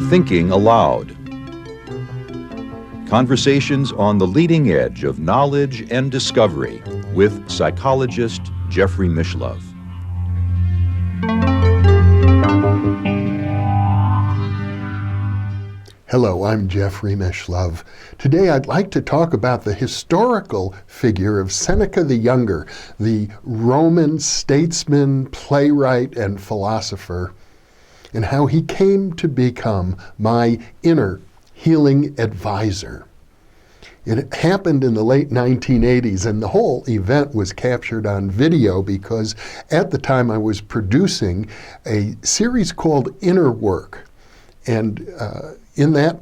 Thinking Aloud. Conversations on the leading edge of knowledge and discovery with psychologist Jeffrey Mishlove. Hello, I'm Jeffrey Mishlove. Today I'd like to talk about the historical figure of Seneca the Younger, the Roman statesman, playwright, and philosopher, and how he came to become my inner healing advisor. It happened in the late 1980s, and the whole event was captured on video because at the time I was producing a series called Inner Work. And in that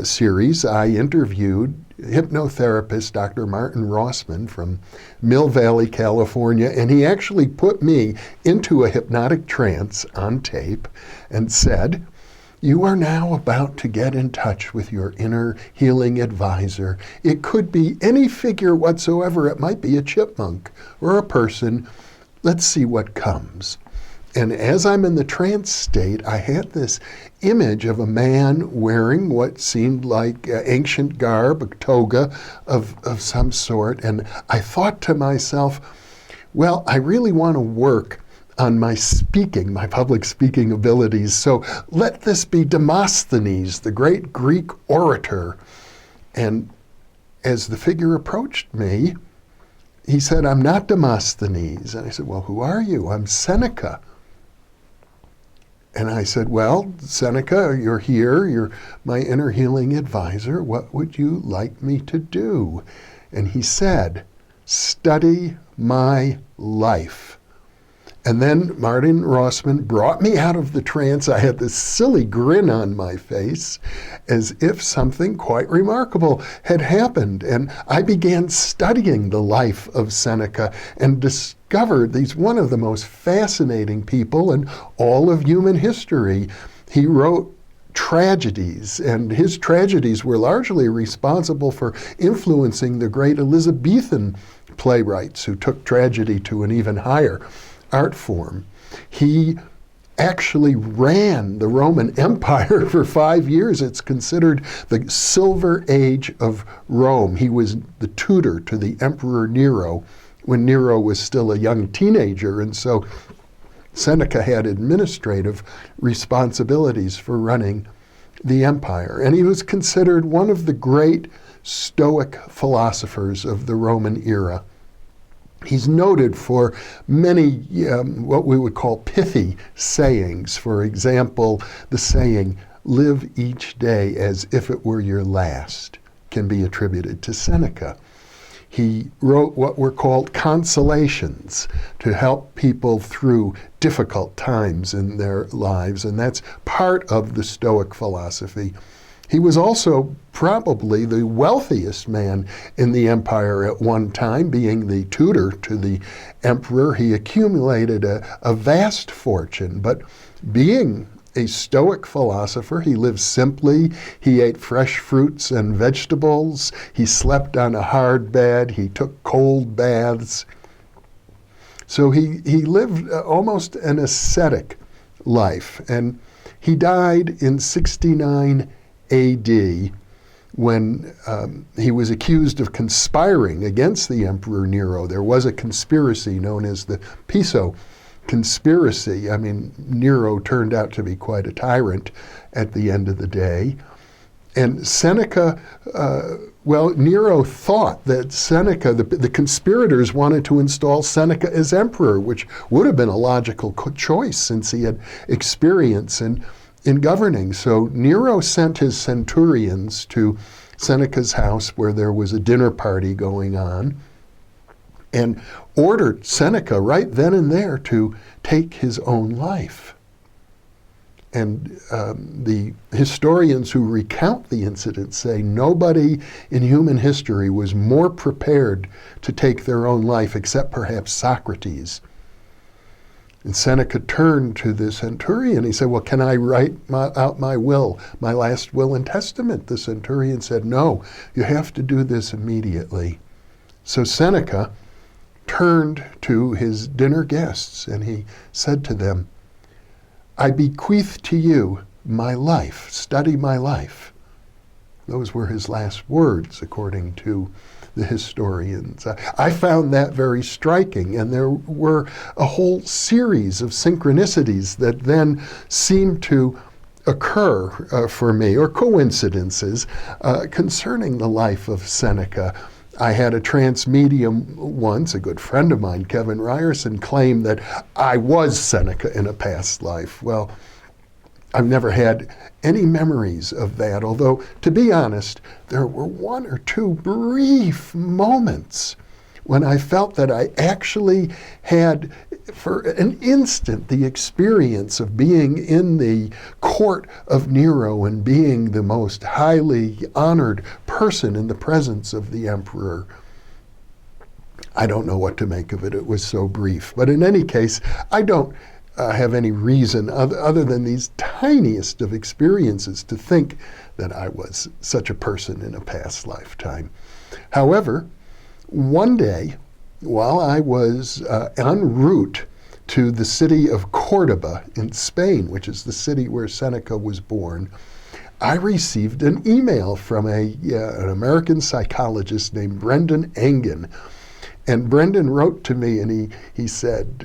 series, I interviewed hypnotherapist Dr. Martin Rossman from Mill Valley, California, and he actually put me into a hypnotic trance on tape and said, "You are now about to get in touch with your inner healing advisor. It could be any figure whatsoever. It might be a chipmunk or a person. Let's see what comes." And as I'm in the trance state, I had this image of a man wearing what seemed like ancient garb, a toga of some sort. And I thought to myself, well, I really want to work on my speaking, my public speaking abilities. So let this be Demosthenes, the great Greek orator. And as the figure approached me, he said, "I'm not Demosthenes." And I said, "Well, who are you?" "I'm Seneca." And I said, "Well, Seneca, you're here, you're my inner healing advisor. What would you like me to do?" And he said, "Study my life." And then Martin Rossman brought me out of the trance. I had this silly grin on my face as if something quite remarkable had happened. And I began studying the life of Seneca and discovered he's one of the most fascinating people in all of human history. He wrote tragedies, and his tragedies were largely responsible for influencing the great Elizabethan playwrights who took tragedy to an even higher art form. He actually ran the Roman Empire for 5 years. It's considered the Silver Age of Rome. He was the tutor to the Emperor Nero when Nero was still a young teenager, and so Seneca had administrative responsibilities for running the empire. And he was considered one of the great Stoic philosophers of the Roman era. He's noted for many what we would call pithy sayings. For example, the saying, "Live each day as if it were your last," can be attributed to Seneca. He wrote what were called consolations to help people through difficult times in their lives, and that's part of the Stoic philosophy. He was also probably the wealthiest man in the empire at one time, being the tutor to the emperor. He accumulated a vast fortune, but being a Stoic philosopher, he lived simply. He ate fresh fruits and vegetables. He slept on a hard bed. He took cold baths. So he lived almost an ascetic life, and he died in 69 AD when he was accused of conspiring against the Emperor Nero. There was a conspiracy known as the Piso conspiracy. I mean, Nero turned out to be quite a tyrant at the end of the day. And Seneca, Nero thought that Seneca, the conspirators wanted to install Seneca as emperor, which would have been a logical choice since he had experience in governing. So Nero sent his centurions to Seneca's house where there was a dinner party going on and ordered Seneca right then and there to take his own life. And the historians who recount the incident say nobody in human history was more prepared to take their own life except perhaps Socrates. And Seneca turned to the centurion. He said, "Well, can I write out my will, my last will and testament?" The centurion said, "No, you have to do this immediately." So Seneca turned to his dinner guests and he said to them, "I bequeath to you my life, study my life." Those were his last words, according to the historians. I found that very striking, and there were a whole series of synchronicities that then seemed to occur for me, or coincidences, concerning the life of Seneca. I had a trance medium once, a good friend of mine, Kevin Ryerson, claimed that I was Seneca in a past life. Well, I've never had any memories of that, although, to be honest, there were one or two brief moments when I felt that I actually had, for an instant, the experience of being in the court of Nero and being the most highly honored person in the presence of the emperor. I don't know what to make of it. It was so brief. But in any case, I don't have any reason other than these tiniest of experiences to think that I was such a person in a past lifetime. However, one day, while I was en route to the city of Cordoba in Spain, which is the city where Seneca was born, I received an email from an American psychologist named Brendan Engen. And Brendan wrote to me and he said,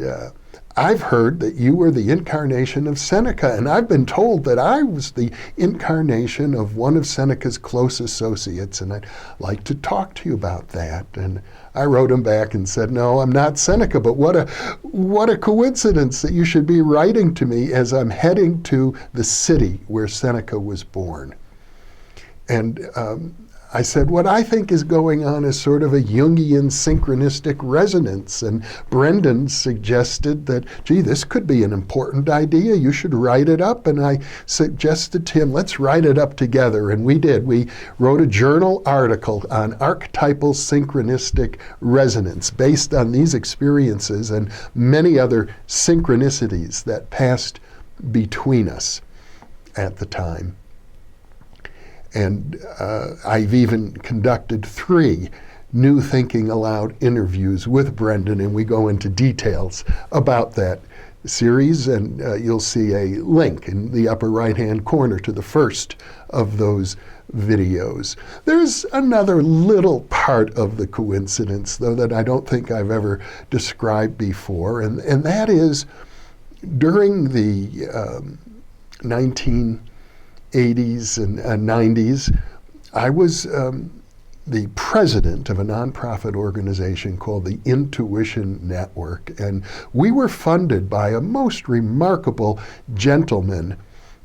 "I've heard that you were the incarnation of Seneca, and I've been told that I was the incarnation of one of Seneca's close associates, and I'd like to talk to you about that." And I wrote him back and said, "No, I'm not Seneca, but what a coincidence that you should be writing to me as I'm heading to the city where Seneca was born." And I said, what I think is going on is sort of a Jungian synchronistic resonance. And Brendan suggested that, gee, this could be an important idea. You should write it up. And I suggested to him, let's write it up together. And we did. We wrote a journal article on archetypal synchronistic resonance based on these experiences and many other synchronicities that passed between us at the time. And I've even conducted 3 New Thinking Aloud interviews with Brendan, and we go into details about that series, and you'll see a link in the upper right-hand corner to the first of those videos. There's another little part of the coincidence, though, that I don't think I've ever described before, and that is during the 1980s and 90s, I was the president of a nonprofit organization called the Intuition Network, and we were funded by a most remarkable gentleman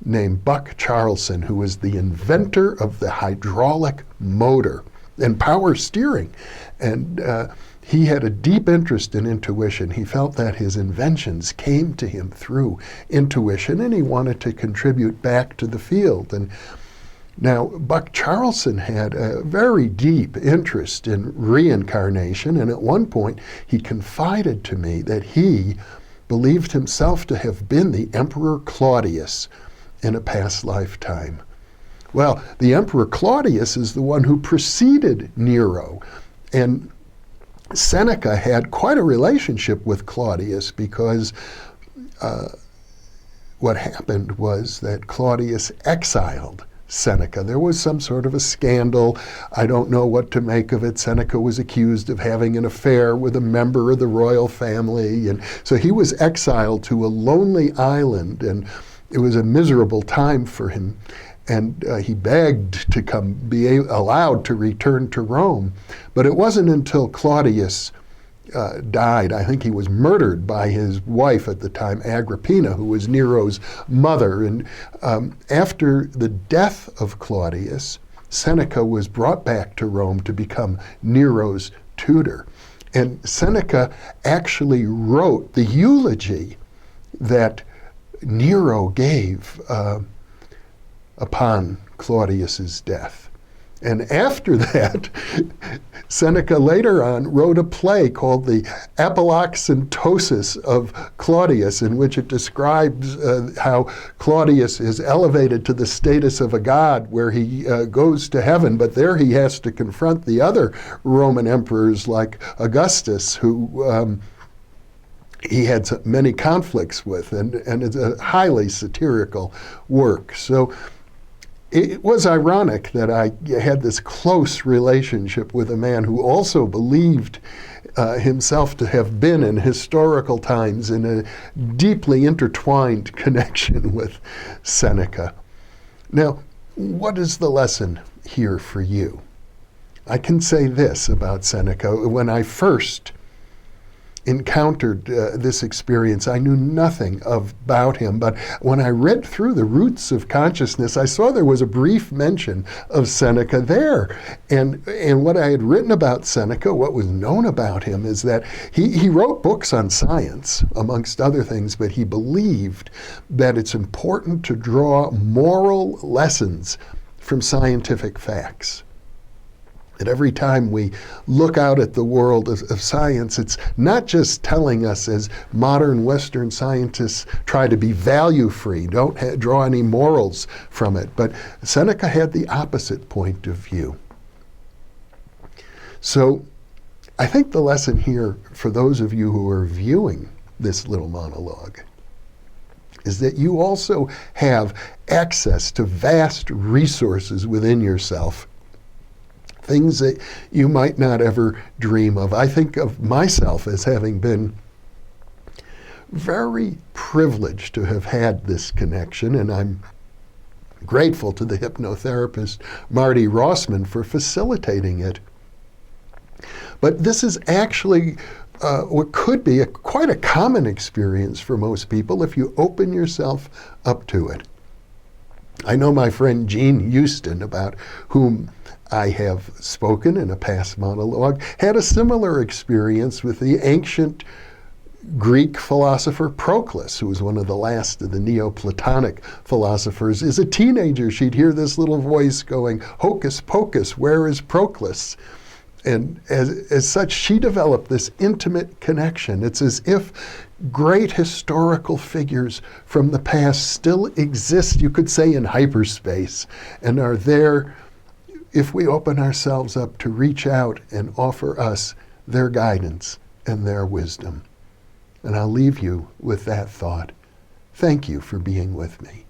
named Buck Charlson, who was the inventor of the hydraulic motor and power steering. And he had a deep interest in intuition. He felt that his inventions came to him through intuition, and he wanted to contribute back to the field. And now, Buck Charlson had a very deep interest in reincarnation, and at one point he confided to me that he believed himself to have been the Emperor Claudius in a past lifetime. Well, the Emperor Claudius is the one who preceded Nero, and Seneca had quite a relationship with Claudius because what happened was that Claudius exiled Seneca. There was some sort of a scandal. I don't know what to make of it. Seneca was accused of having an affair with a member of the royal family, and so he was exiled to a lonely island, and it was a miserable time for him. And he begged to be allowed to return to Rome. But it wasn't until Claudius died. I think he was murdered by his wife at the time, Agrippina, who was Nero's mother. And after the death of Claudius, Seneca was brought back to Rome to become Nero's tutor. And Seneca actually wrote the eulogy that Nero gave upon Claudius's death. And after that, Seneca later on wrote a play called the Apoloxentosis of Claudius, in which it describes how Claudius is elevated to the status of a god, where he goes to heaven, but there he has to confront the other Roman emperors like Augustus, who he had many conflicts with, and it's a highly satirical work. So it was ironic that I had this close relationship with a man who also believed himself to have been in historical times in a deeply intertwined connection with Seneca. Now, what is the lesson here for you? I can say this about Seneca. When I first encountered this experience, I knew nothing about him, but when I read through the Roots of Consciousness, I saw there was a brief mention of Seneca there. And what I had written about Seneca, what was known about him, is that he wrote books on science, amongst other things, but he believed that it's important to draw moral lessons from scientific facts. That every time we look out at the world of science, it's not just telling us, as modern Western scientists try to be value-free, don't draw any morals from it, but Seneca had the opposite point of view. So I think the lesson here for those of you who are viewing this little monologue is that you also have access to vast resources within yourself, things that you might not ever dream of. I think of myself as having been very privileged to have had this connection, and I'm grateful to the hypnotherapist Martin Rossman for facilitating it. But this is actually what could be quite a common experience for most people if you open yourself up to it. I know my friend Jean Houston, about whom I have spoken in a past monologue, had a similar experience with the ancient Greek philosopher Proclus, who was one of the last of the Neoplatonic philosophers. As a teenager, she'd hear this little voice going, "Hocus pocus, where is Proclus?" And as such, she developed this intimate connection. It's as if great historical figures from the past still exist, you could say, in hyperspace, and are there if we open ourselves up to reach out and offer us their guidance and their wisdom. And I'll leave you with that thought. Thank you for being with me.